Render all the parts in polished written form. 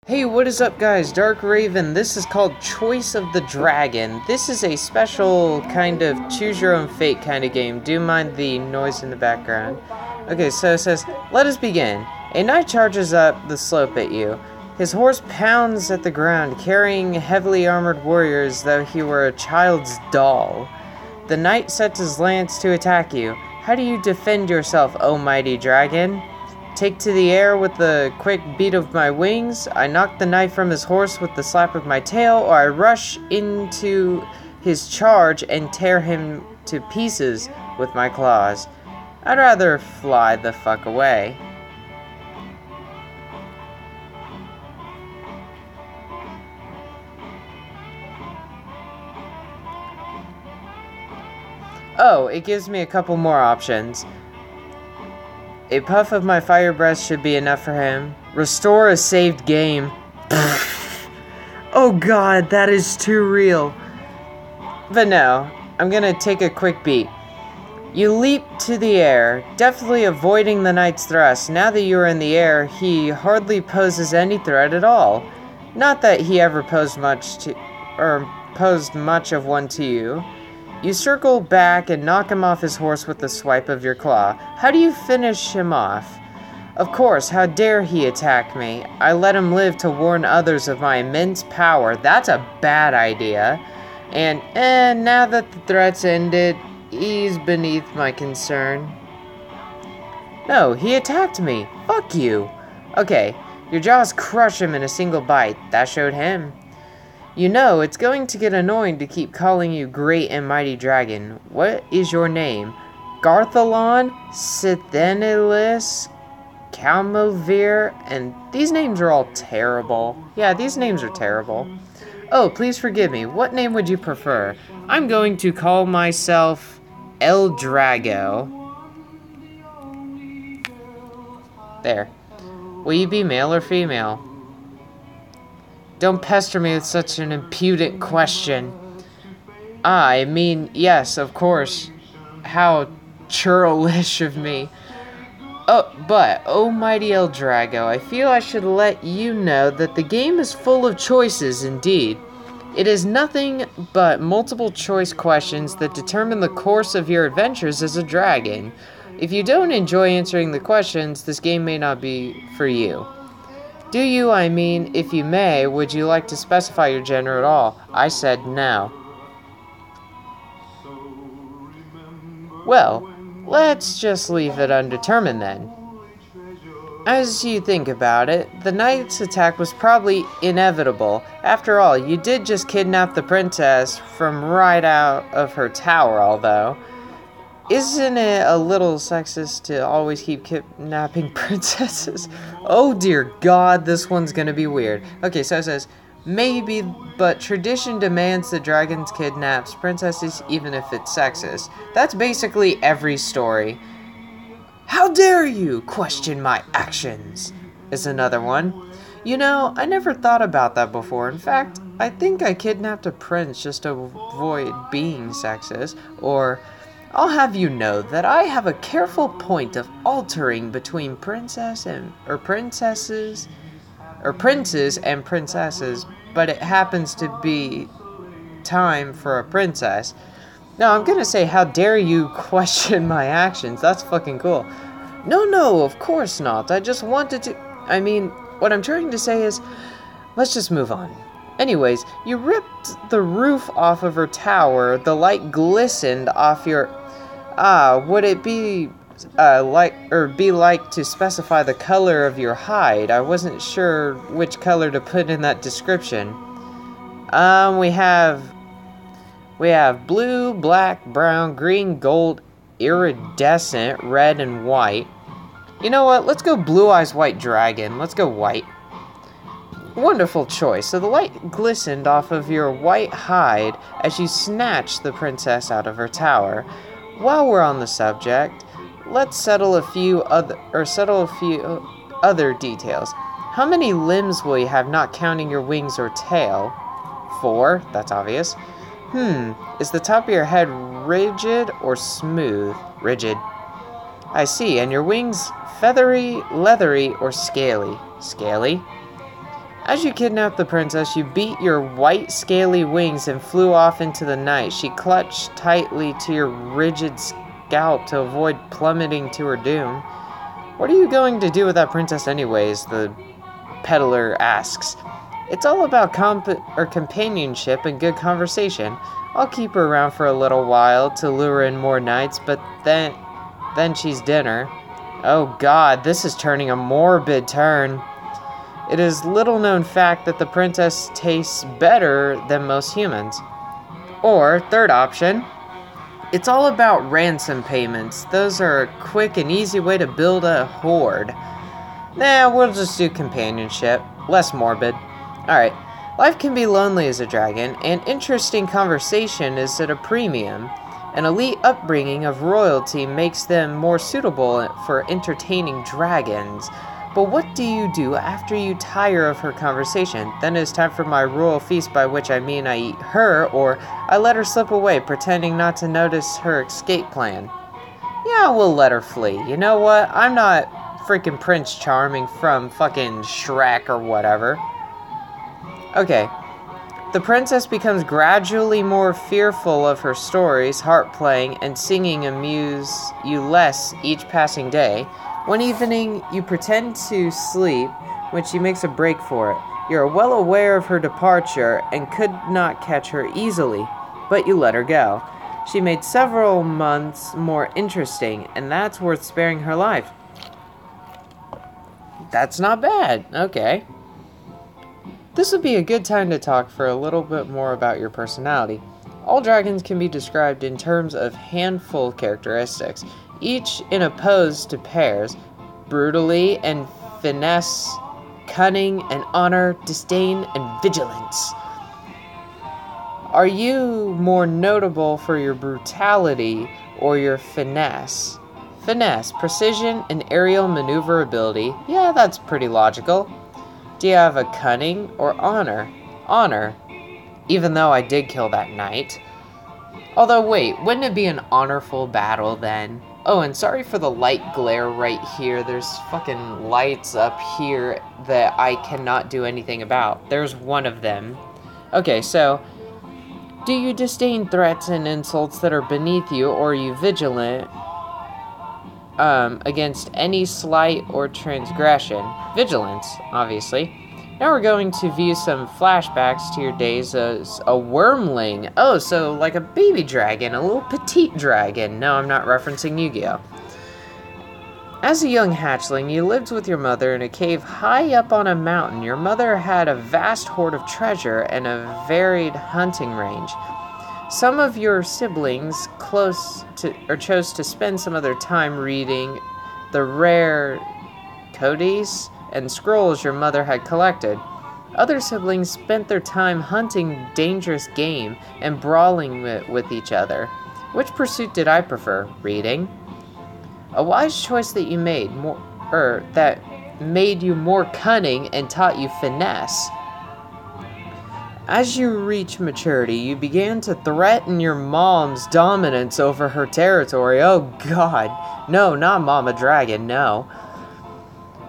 Hey, what is up, guys? Dark Raven. This is called Choice of the Dragon. This is a special kind of choose your own fate kind of game. Do mind the noise in the background. Okay, so it says, let us begin. A knight charges up the slope at you. His horse pounds at the ground, carrying heavily armored warriors, though he were a child's doll. The knight sets his lance to attack you. How do you defend yourself, O mighty dragon? Take to the air with the quick beat of my wings, I knock the knight from his horse with the slap of my tail, or I rush into his charge and tear him to pieces with my claws. I'd rather fly the fuck away. Oh, it gives me a couple more options. A puff of my fire breath should be enough for him. Restore a saved game. Oh god, that is too real. But no, I'm gonna take a quick beat. You leap to the air, deftly avoiding the knight's thrust. Now that you are in the air, he hardly poses any threat at all. Not that he ever posed much of one to you. You circle back and knock him off his horse with the swipe of your claw. How do you finish him off? Of course, how dare he attack me? I let him live to warn others of my immense power. That's a bad idea. And, now that the threat's ended, he's beneath my concern. No, he attacked me. Fuck you. Okay, your jaws crush him in a single bite. That showed him. You know, it's going to get annoying to keep calling you Great and Mighty Dragon. What is your name? Garthalon, Sithenilis, Calmovir, and these names are all terrible. Yeah, these names are terrible. Oh, please forgive me. What name would you prefer? I'm going to call myself El Drago. There. Will you be male or female? Don't pester me with such an impudent question. I mean, yes, of course. How churlish of me. Oh mighty El Drago, I feel I should let you know that the game is full of choices indeed. It is nothing but multiple choice questions that determine the course of your adventures as a dragon. If you don't enjoy answering the questions, this game may not be for you. Do you, I mean, if you may, would you like to specify your gender at all? I said no. Well, let's just leave it undetermined then. As you think about it, the knight's attack was probably inevitable. After all, you did just kidnap the princess from right out of her tower, although. Isn't it a little sexist to always keep kidnapping princesses? Oh dear god, this one's gonna be weird. Okay, so it says, maybe, but tradition demands that dragons kidnaps princesses even if it's sexist. That's basically every story. How dare you question my actions? Is another one. You know, I never thought about that before. In fact, I think I kidnapped a prince just to avoid being sexist, or I'll have you know that I have a careful point of altering between princes and princesses, but it happens to be time for a princess. Now, I'm gonna say, how dare you question my actions? That's fucking cool. No, of course not. I just wanted to... I mean, what I'm trying to say is, let's just move on. Anyways, you ripped the roof off of her tower. The light glistened off your... would it be like to specify the color of your hide? I wasn't sure which color to put in that description. We have blue, black, brown, green, gold, iridescent, red, and white. You know what? Let's go Blue Eyes White Dragon. Let's go white. Wonderful choice. So the light glistened off of your white hide as you snatched the princess out of her tower. While we're on the subject, let's settle a few other details. How many limbs will you have, not counting your wings or tail? 4, that's obvious. Is the top of your head rigid or smooth? Rigid. I see, and your wings feathery, leathery, or scaly? Scaly. As you kidnapped the princess, you beat your white scaly wings and flew off into the night. She clutched tightly to your rigid scalp to avoid plummeting to her doom. What are you going to do with that princess anyways? The peddler asks. It's all about companionship and good conversation. I'll keep her around for a little while to lure in more knights, but then she's dinner. Oh God, this is turning a morbid turn. It is little known fact that the princess tastes better than most humans. Or, third option, it's all about ransom payments. Those are a quick and easy way to build a horde. Nah, we'll just do companionship. Less morbid. Alright, life can be lonely as a dragon, and interesting conversation is at a premium. An elite upbringing of royalty makes them more suitable for entertaining dragons. But what do you do after you tire of her conversation? Then it's time for my royal feast, by which I mean I eat her, or I let her slip away, pretending not to notice her escape plan. Yeah, we'll let her flee. You know what? I'm not freaking Prince Charming from fucking Shrek or whatever. Okay. The princess becomes gradually more fearful of her stories, harp playing, and singing amuse you less each passing day. One evening, you pretend to sleep when she makes a break for it. You are well aware of her departure and could not catch her easily, but you let her go. She made several months more interesting, and that's worth sparing her life. That's not bad. Okay. This would be a good time to talk for a little bit more about your personality. All dragons can be described in terms of handful characteristics, each in opposed to pairs: brutally and finesse, cunning and honor, disdain and vigilance. Are you more notable for your brutality or your finesse? Finesse, precision, and aerial maneuverability. Yeah, that's pretty logical. Do you have a cunning or honor? Honor. Even though I did kill that knight. Although, wait, wouldn't it be an honorful battle then? Oh, and sorry for the light glare right here. There's fucking lights up here that I cannot do anything about. There's one of them. Okay, so, do you disdain threats and insults that are beneath you, or are you vigilant against any slight or transgression? Vigilance, obviously. Now we're going to view some flashbacks to your days as a wormling. Oh, so like a baby dragon, a little petite dragon. No, I'm not referencing Yu-Gi-Oh! As a young hatchling, you lived with your mother in a cave high up on a mountain. Your mother had a vast hoard of treasure and a varied hunting range. Some of your siblings chose to spend some of their time reading the rare codices and scrolls your mother had collected. Other siblings spent their time hunting dangerous game and brawling with each other. Which pursuit did I prefer? Reading. A wise choice that you made that made you more cunning and taught you finesse. As you reach maturity, you began to threaten your mom's dominance over her territory. Oh God. No, not Mama Dragon, no.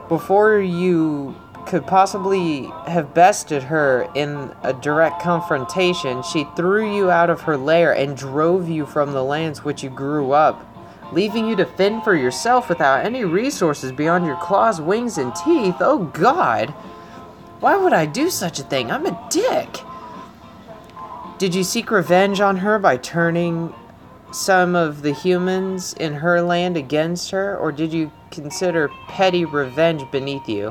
Before you could possibly have bested her in a direct confrontation, she threw you out of her lair and drove you from the lands which you grew up, leaving you to fend for yourself without any resources beyond your claws, wings, and teeth. Oh God. Why would I do such a thing? I'm a dick. Did you seek revenge on her by turning some of the humans in her land against her, or did you consider petty revenge beneath you?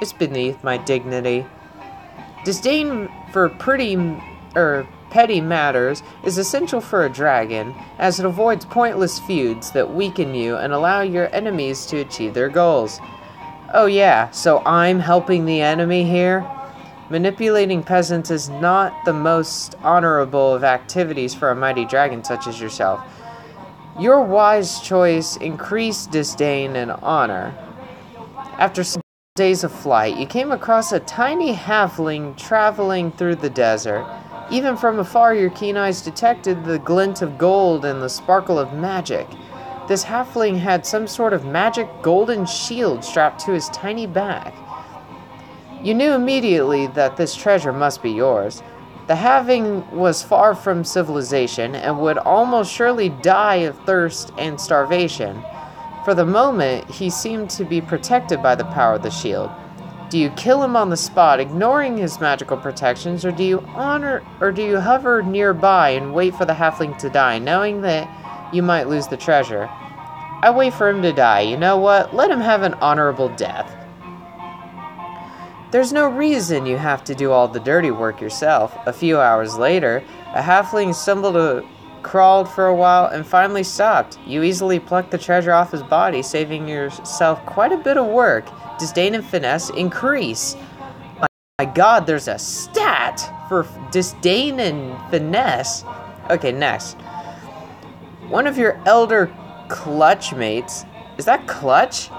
It's beneath my dignity. Disdain for petty matters is essential for a dragon, as it avoids pointless feuds that weaken you and allow your enemies to achieve their goals. Oh yeah, so I'm helping the enemy here? Manipulating peasants is not the most honorable of activities for a mighty dragon such as yourself. Your wise choice increased disdain and honor. After some days of flight, you came across a tiny halfling traveling through the desert. Even from afar, your keen eyes detected the glint of gold and the sparkle of magic. This halfling had some sort of magic golden shield strapped to his tiny back. You knew immediately that this treasure must be yours. The halfling was far from civilization and would almost surely die of thirst and starvation. For the moment, he seemed to be protected by the power of the shield. Do you kill him on the spot, ignoring his magical protections, or do you hover nearby and wait for the halfling to die, knowing that you might lose the treasure? I wait for him to die. You know what? Let him have an honorable death. There's no reason you have to do all the dirty work yourself. A few hours later, a halfling crawled for a while and finally stopped. You easily plucked the treasure off his body, saving yourself quite a bit of work. Disdain and finesse increase. My god, there's a stat for disdain and finesse. Okay, next. One of your elder clutchmates, is that clutch?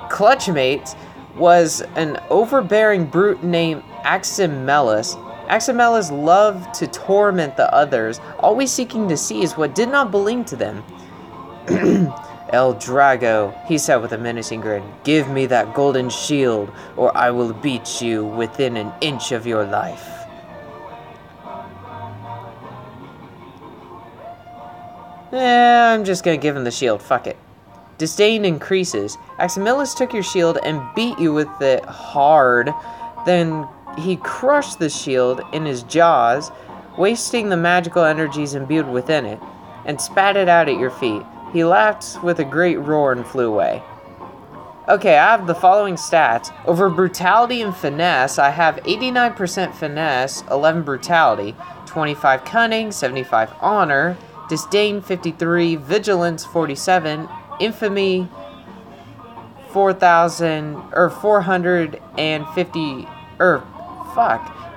Clutchmates was an overbearing brute named Aximellus. Aximellus loved to torment the others, always seeking to seize what did not belong to them. El Drago, he said with a menacing grin, give me that golden shield, or I will beat you within an inch of your life. I'm just gonna give him the shield, fuck it. Disdain increases. Aximellus took your shield and beat you with it hard. Then he crushed the shield in his jaws, wasting the magical energies imbued within it, and spat it out at your feet. He laughed with a great roar and flew away. Okay, I have the following stats. Over brutality and finesse, I have 89% finesse, 11 brutality, 25 cunning, 75 honor, disdain 53, vigilance 47, infamy 450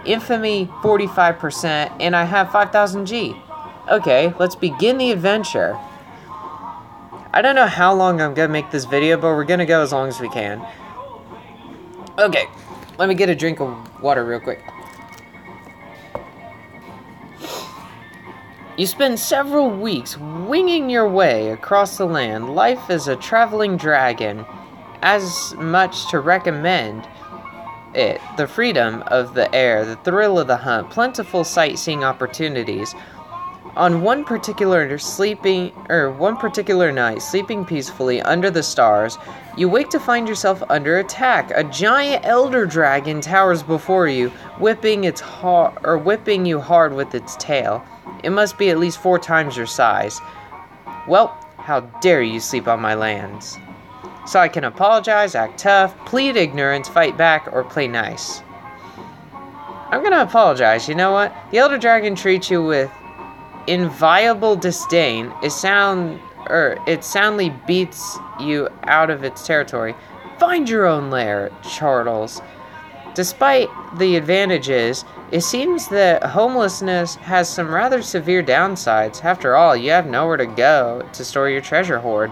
infamy 45%, and I have 5000 G. Okay, let's begin the adventure. I don't know how long I'm gonna make this video, but we're gonna go as long as we can. Okay, let me get a drink of water real quick. You spend several weeks winging your way across the land. Life as a traveling dragon. As much to recommend it. The freedom of the air, the thrill of the hunt, plentiful sightseeing opportunities. On one particular night, sleeping peacefully under the stars, you wake to find yourself under attack. A giant elder dragon towers before you, whipping you hard with its tail. It must be at least 4 times your size. Well, how dare you sleep on my lands? So I can apologize, act tough, plead ignorance, fight back, or play nice. I'm gonna apologize. You know what? The elder dragon treats you with inviolable disdain. It soundly beats you out of its territory. Find your own lair, Chartles. Despite the advantages, it seems that homelessness has some rather severe downsides. After all, you have nowhere to go to store your treasure hoard.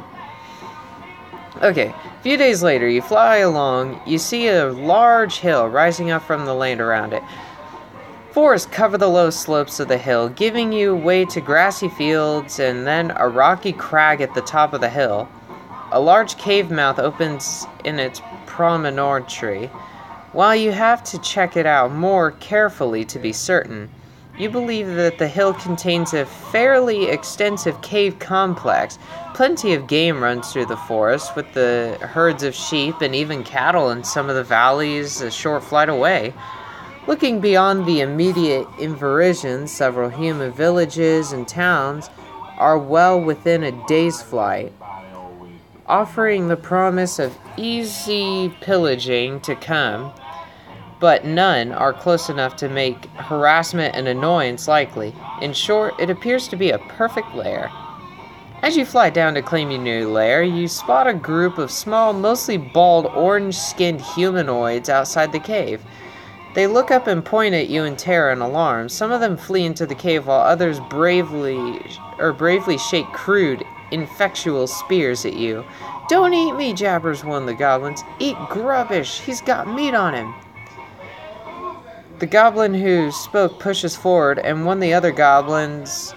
Okay, a few days later, you fly along. You see a large hill rising up from the land around it. Forests cover the low slopes of the hill, giving you way to grassy fields and then a rocky crag at the top of the hill. A large cave mouth opens in its promontory. While you have to check it out more carefully to be certain, you believe that the hill contains a fairly extensive cave complex. Plenty of game runs through the forest, with the herds of sheep and even cattle in some of the valleys a short flight away. Looking beyond the immediate environs, several human villages and towns are well within a day's flight, offering the promise of easy pillaging to come, but none are close enough to make harassment and annoyance likely. In short, it appears to be a perfect lair. As you fly down to claim your new lair, you spot a group of small, mostly bald, orange-skinned humanoids outside the cave. They look up and point at you in terror and alarm. Some of them flee into the cave while others bravely shake crude, infectious spears at you. "Don't eat me," jabbers one of the goblins. "Eat grubbish, he's got meat on him." The goblin who spoke pushes forward, and one of the other goblins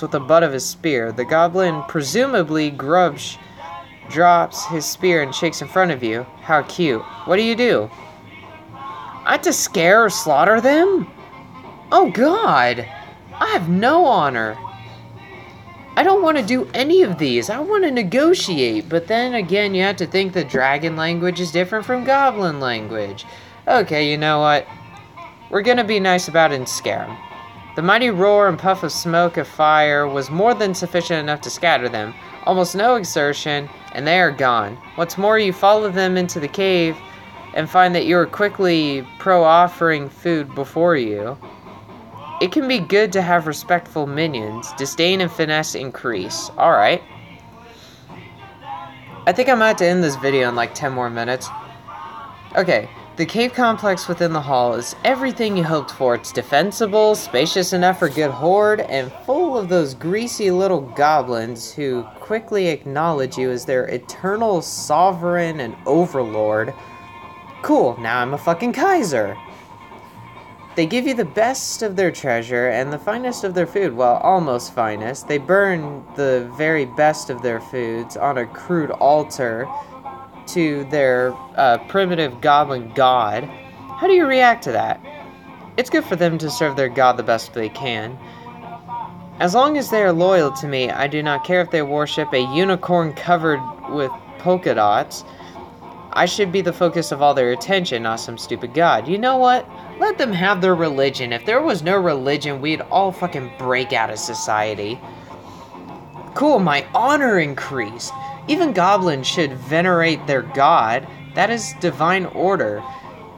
with the butt of his spear. The goblin, presumably Grubsh, drops his spear and shakes in front of you. How cute. What do? I have to scare or slaughter them? Oh God, I have no honor. I don't want to do any of these. I want to negotiate, but then again, you have to think the dragon language is different from goblin language. Okay, you know what? We're gonna be nice about it and scare them. The mighty roar and puff of smoke of fire was more than sufficient enough to scatter them. Almost no exertion, and they are gone. What's more, you follow them into the cave and find that you are quickly offering food before you. It can be good to have respectful minions. Disdain and finesse increase. Alright. I think I might have to end this video in like 10 more minutes. Okay. The cave complex within the hall is everything you hoped for. It's defensible, spacious enough for good horde, and full of those greasy little goblins who quickly acknowledge you as their eternal sovereign and overlord. Cool, now I'm a fucking Kaiser. They give you the best of their treasure and the finest of their food. Well, almost finest. They burn the very best of their foods on a crude altar to their primitive goblin god. How do you react to that? It's good for them to serve their god the best they can. As long as they are loyal to me, I do not care if they worship a unicorn covered with polka dots. I should be the focus of all their attention, not some stupid god. You know what? Let them have their religion. If there was no religion, we'd all fucking break out of society. Cool, my honor increased. Even goblins should venerate their god. That is divine order.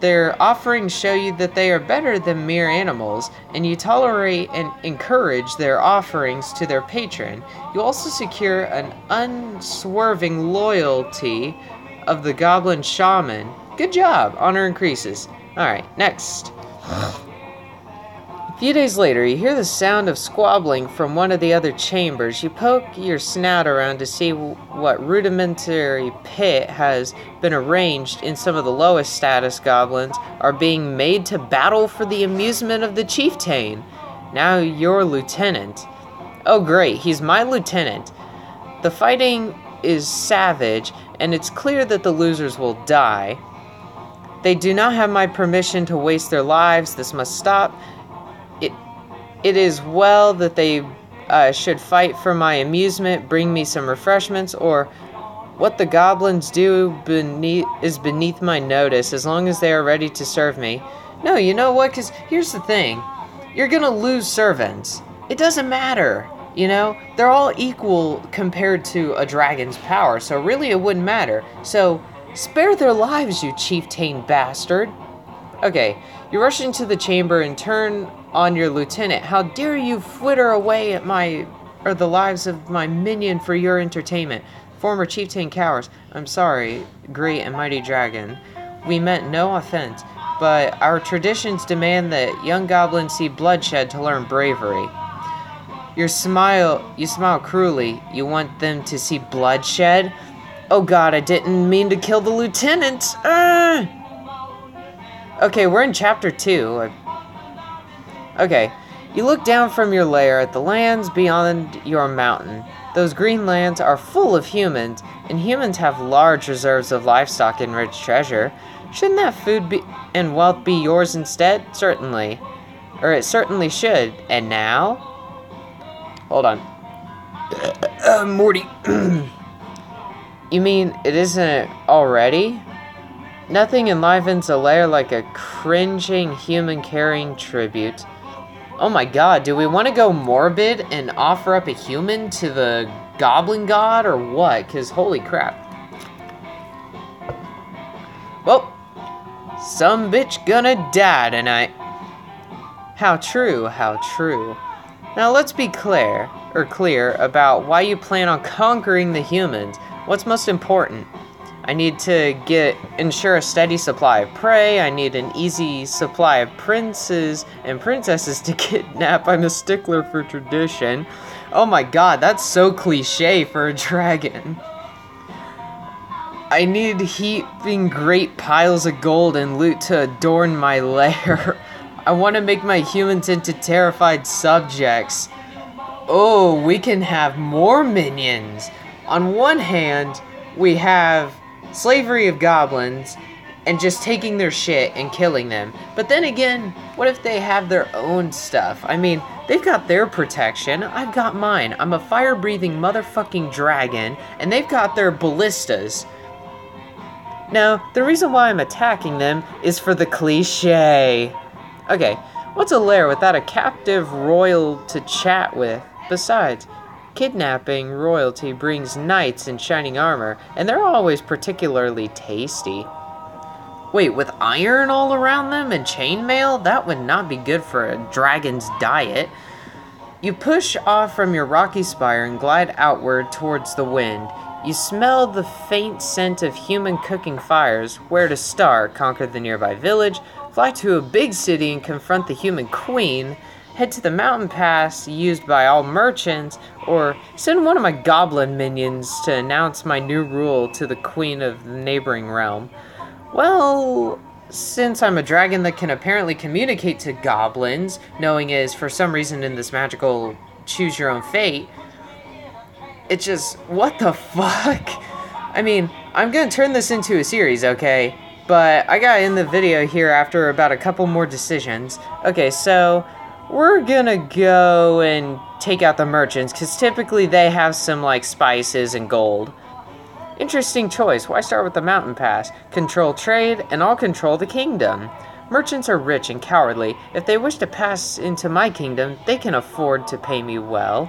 Their offerings show you that they are better than mere animals, and you tolerate and encourage their offerings to their patron. You also secure an unswerving loyalty of the goblin shaman. Good job. Honor increases. Alright, next. A few days later, you hear the sound of squabbling from one of the other chambers. You poke your snout around to see what rudimentary pit has been arranged in some of the lowest status goblins are being made to battle for the amusement of the chieftain. Now you're lieutenant. Oh great, he's my lieutenant. The fighting is savage, and it's clear that the losers will die. They do not have my permission to waste their lives. This must stop. It is well that they should fight for my amusement, bring me some refreshments, or what the goblins do is beneath my notice, as long as they are ready to serve me. No, you know what? Because here's the thing. You're going to lose servants. It doesn't matter. You know, they're all equal compared to a dragon's power, so really it wouldn't matter. So, spare their lives, you chieftain bastard. Okay, you rush into the chamber and turn on your lieutenant. How dare you fritter away at the lives of my minion for your entertainment. Former chieftain cowers. I'm sorry, great and mighty dragon. We meant no offense, but our traditions demand that young goblins see bloodshed to learn bravery. You smile cruelly. You want them to see bloodshed? Oh god, I didn't mean to kill the lieutenant. Okay, we're in chapter 2. Okay, you look down from your lair at the lands beyond your mountain. Those green lands are full of humans, and humans have large reserves of livestock and rich treasure. Shouldn't that food and wealth be yours instead? Certainly. Or it certainly should. And now? Hold on. Morty. You mean it isn't already? Nothing enlivens a lair like a cringing human carrying tribute. Oh my god, do we want to go morbid and offer up a human to the goblin god or what? Because holy crap. Well, some bitch gonna die tonight. How true, how true. Now let's be clear about why you plan on conquering the humans. What's most important? I need to ensure a steady supply of prey. I need an easy supply of princes and princesses to kidnap. I'm a stickler for tradition. Oh my god, that's so cliche for a dragon. I need heaping great piles of gold and loot to adorn my lair. I want to make my humans into terrified subjects. Oh, we can have more minions. On one hand, we have slavery of goblins and just taking their shit and killing them. But then again, what if they have their own stuff? I mean, they've got their protection, I've got mine. I'm a fire-breathing motherfucking dragon, and they've got their ballistas. Now, the reason why I'm attacking them is for the cliche. Okay, what's a lair without a captive royal to chat with? Besides, kidnapping royalty brings knights in shining armor, and they're always particularly tasty. Wait, with iron all around them and chainmail? That would not be good for a dragon's diet. You push off from your rocky spire and glide outward towards the wind. You smell the faint scent of human cooking fires. Where to start? Conquer the nearby village, fly to a big city and confront the human queen, head to the mountain pass used by all merchants, or send one of my goblin minions to announce my new rule to the queen of the neighboring realm. Well, since I'm a dragon that can apparently communicate to goblins, knowing is for some reason in this magical choose your own fate, it's just, what the fuck? I mean, I'm gonna turn this into a series, okay? But I gotta end the video here after about a couple more decisions. Okay, so we're gonna go and take out the merchants, because typically they have some, like, spices and gold. Interesting choice. Why start with the mountain pass? Control trade, and I'll control the kingdom. Merchants are rich and cowardly. If they wish to pass into my kingdom, they can afford to pay me well.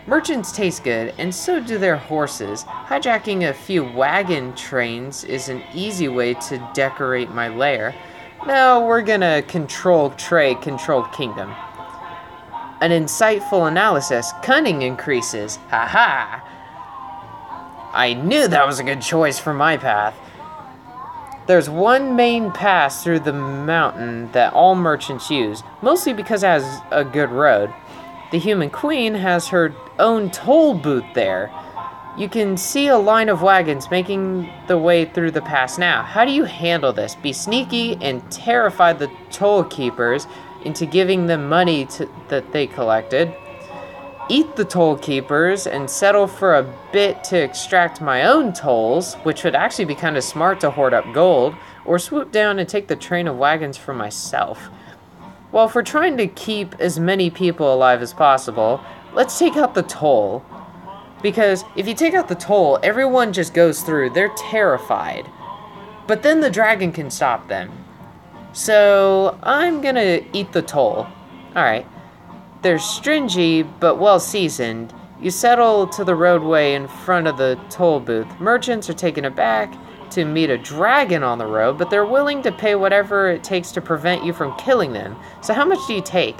Merchants taste good, and so do their horses. Hijacking a few wagon trains is an easy way to decorate my lair. No, we're gonna control trade, control kingdom. An insightful analysis. Cunning increases. Haha! I knew that was a good choice for my path. There's one main pass through the mountain that all merchants use, mostly because it has a good road. The human queen has her own toll booth there. You can see a line of wagons making the way through the pass now. How do you handle this? Be sneaky and terrify the toll keepers into giving them money that they collected. Eat the toll keepers and settle for a bit to extract my own tolls, which would actually be kind of smart to hoard up gold, or swoop down and take the train of wagons for myself. Well, if we're trying to keep as many people alive as possible, let's take out the toll. Because if you take out the toll, everyone just goes through. They're terrified. But then the dragon can stop them. So I'm gonna eat the toll. Alright. They're stringy, but well-seasoned. You settle to the roadway in front of the toll booth. Merchants are taken aback to meet a dragon on the road, but they're willing to pay whatever it takes to prevent you from killing them. So how much do you take?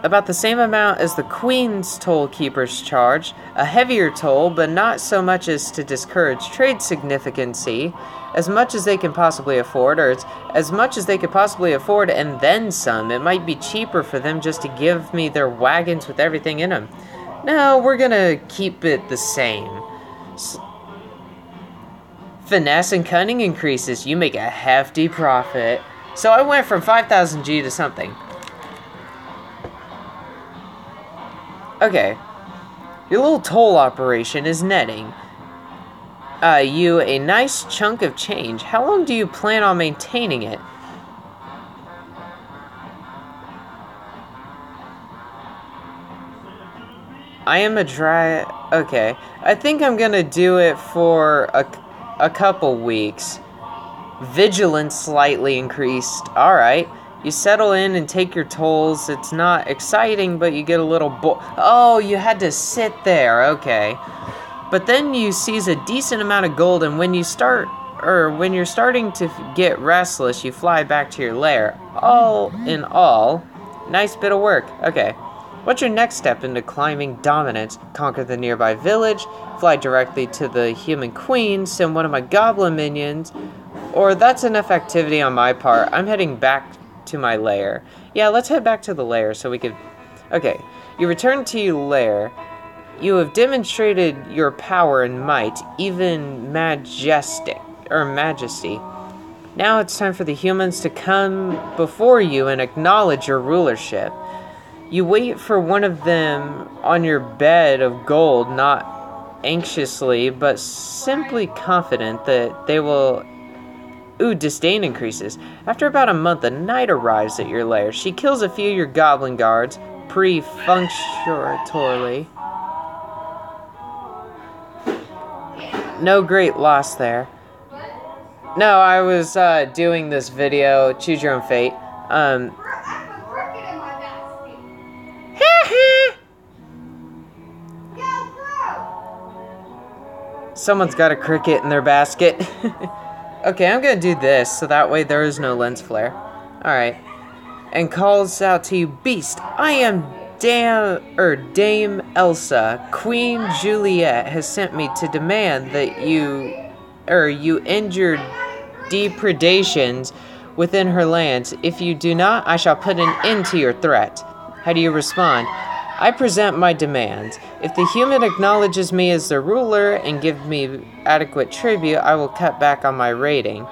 About the same amount as the Queen's toll keepers charge. A heavier toll, but not so much as to discourage trade significancy. As much as they can possibly afford, or it's as much as they could possibly afford and then some. It might be cheaper for them just to give me their wagons with everything in them. No, we're gonna keep it the same. Finesse and cunning increases. You make a hefty profit. So I went from 5,000 G to something. Okay. Your little toll operation is netting you a nice chunk of change. How long do you plan on maintaining it? I am a okay. I think I'm gonna do it for a couple weeks. Vigilance slightly increased. Alright. You settle in and take your tolls. It's not exciting, but you get a little oh, you had to sit there. Okay. But then you seize a decent amount of gold, and when you're starting to get restless, you fly back to your lair. All in all, nice bit of work. Okay. What's your next step into climbing dominance? Conquer the nearby village, fly directly to the human queen, send one of my goblin minions, or that's enough activity on my part. I'm heading back to my lair. Yeah, let's head back to the lair so we could... Okay, you return to your lair. You have demonstrated your power and might, even majesty. Now it's time for the humans to come before you and acknowledge your rulership. You wait for one of them on your bed of gold, not anxiously, but simply confident that they will... Ooh, disdain increases. After about a month, a knight arrives at your lair. She kills a few of your goblin guards, perfunctorily. No great loss there. No, I was doing this video, Choose Your Own Fate. Someone's got a cricket in their basket. Okay, I'm gonna do this, so that way there is no lens flare. Alright. And calls out to you, Beast, I am Dame Elsa. Queen Juliet has sent me to demand that you end your depredations within her lands. If you do not, I shall put an end to your threat. How do you respond? I present my demands. If the human acknowledges me as the ruler and gives me adequate tribute, I will cut back on my rating.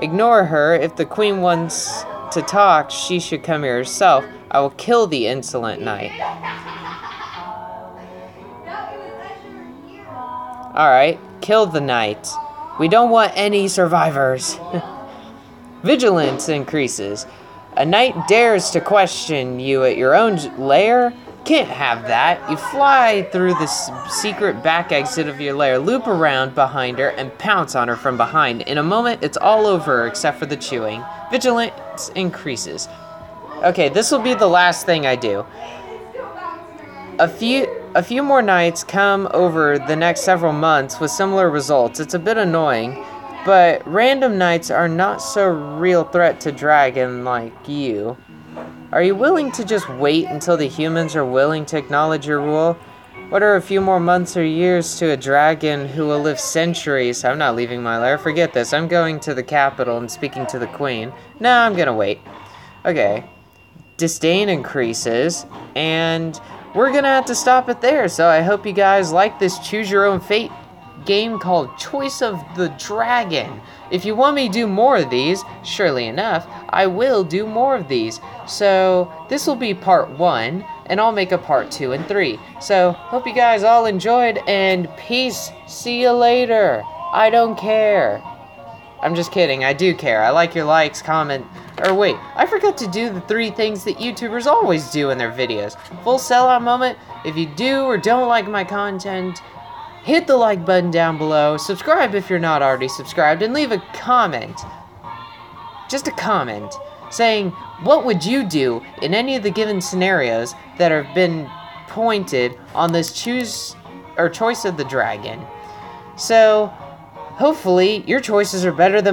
Ignore her. If the queen wants to talk, she should come here herself. I will kill the insolent knight. Alright, kill the knight. We don't want any survivors. Vigilance increases. A knight dares to question you at your own lair? Can't have that. You fly through the secret back exit of your lair, loop around behind her, and pounce on her from behind. In a moment, it's all over except for the chewing. Vigilance increases. Okay, this will be the last thing I do. A few more knights come over the next several months with similar results. It's a bit annoying, but random knights are not so real threat to dragon like you. Are you willing to just wait until the humans are willing to acknowledge your rule? What are a few more months or years to a dragon who will live centuries? I'm not leaving my lair. Forget this. I'm going to the capital and speaking to the queen. No, I'm gonna wait. Okay. Disdain increases, and we're gonna have to stop it there. So I hope you guys like this Choose Your Own Fate game called Choice of the Dragon. If you want me to do more of these, surely enough, I will do more of these. So this will be part 1, and I'll make a part 2 and 3. So hope you guys all enjoyed, and peace. See you later. I don't care. I'm just kidding, I do care. I like your likes, comment, or wait, I forgot to do the 3 things that YouTubers always do in their videos. Full sellout moment. If you do or don't like my content, hit the like button down below, subscribe if you're not already subscribed, and leave a comment. Just a comment saying, what would you do in any of the given scenarios that have been pointed on this Choice of the Dragon. So, hopefully, your choices are better than